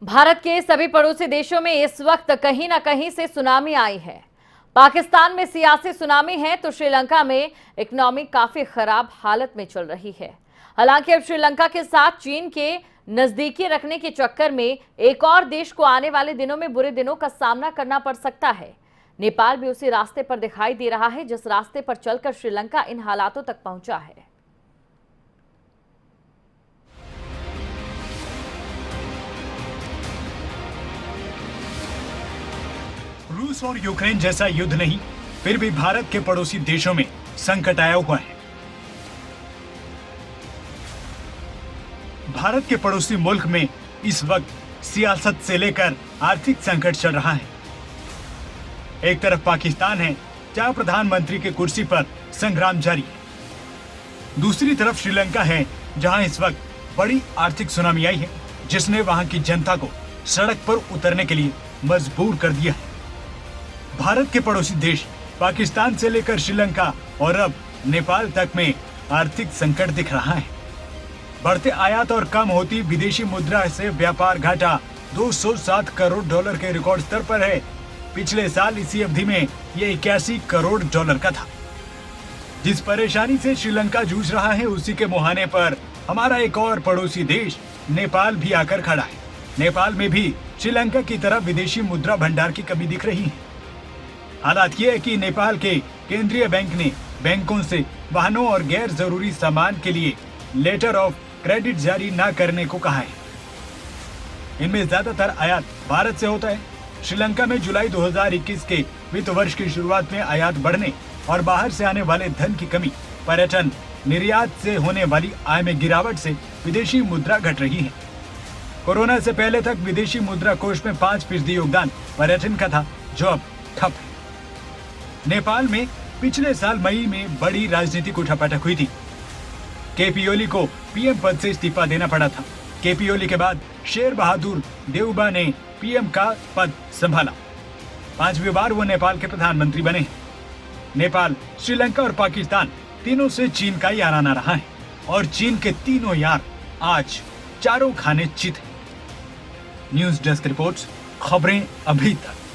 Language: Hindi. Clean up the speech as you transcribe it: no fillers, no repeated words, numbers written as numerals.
भारत के सभी पड़ोसी देशों में इस वक्त कहीं ना कहीं से सुनामी आई है। पाकिस्तान में सियासी सुनामी है तो श्रीलंका में इकोनॉमी काफी खराब हालत में चल रही है। हालांकि अब श्रीलंका के साथ चीन के नजदीकी रखने के चक्कर में एक और देश को आने वाले दिनों में बुरे दिनों का सामना करना पड़ सकता है। नेपाल भी उसी रास्ते पर दिखाई दे रहा है जिस रास्ते पर चलकर श्रीलंका इन हालातों तक पहुंचा है। रूस और यूक्रेन जैसा युद्ध नहीं, फिर भी भारत के पड़ोसी देशों में संकट आया हुआ है। भारत के पड़ोसी मुल्क में इस वक्त सियासत से लेकर आर्थिक संकट चल रहा है। एक तरफ पाकिस्तान है जहां प्रधानमंत्री की कुर्सी पर संग्राम जारी है। दूसरी तरफ श्रीलंका है जहां इस वक्त बड़ी आर्थिक सुनामी आई है जिसने वहां की जनता को सड़क पर उतरने के लिए मजबूर कर दिया है। भारत के पड़ोसी देश पाकिस्तान से लेकर श्रीलंका और अब नेपाल तक में आर्थिक संकट दिख रहा है। बढ़ते आयात और कम होती विदेशी मुद्रा से व्यापार घाटा 207 करोड़ डॉलर के रिकॉर्ड स्तर पर है। पिछले साल इसी अवधि में ये 81 करोड़ डॉलर का था। जिस परेशानी से श्रीलंका जूझ रहा है उसी के मुहाने पर हमारा एक और पड़ोसी देश नेपाल भी आकर खड़ा है। नेपाल में भी श्रीलंका की तरह विदेशी मुद्रा भंडार की कमी दिख रही है। हालात ये है कि नेपाल के केंद्रीय बैंक ने बैंकों से वाहनों और गैर जरूरी सामान के लिए लेटर ऑफ क्रेडिट जारी न करने को कहा है। इनमें ज्यादातर आयात भारत से होता है। श्रीलंका में जुलाई 2021 के वित्त वर्ष की शुरुआत में आयात बढ़ने और बाहर से आने वाले धन की कमी, पर्यटन, निर्यात से होने वाली आय में गिरावट से विदेशी मुद्रा घट रही है। कोरोना से पहले तक विदेशी मुद्रा कोष में 5% योगदान पर्यटन का था जो अब ठप है। नेपाल में पिछले साल मई में बड़ी राजनीतिक उठापटक हुई थी। केपी ओली को पीएम पद से इस्तीफा देना पड़ा था। केपी ओली के बाद शेर बहादुर देउबा ने पीएम का पद संभाला। 5वीं बार वो नेपाल के प्रधानमंत्री बने। नेपाल, श्रीलंका और पाकिस्तान तीनों से चीन का याराना रहा है और चीन के तीनों यार आज चारों खाने चित हैं। न्यूज डेस्क रिपोर्ट्स, खबरें अभी तक।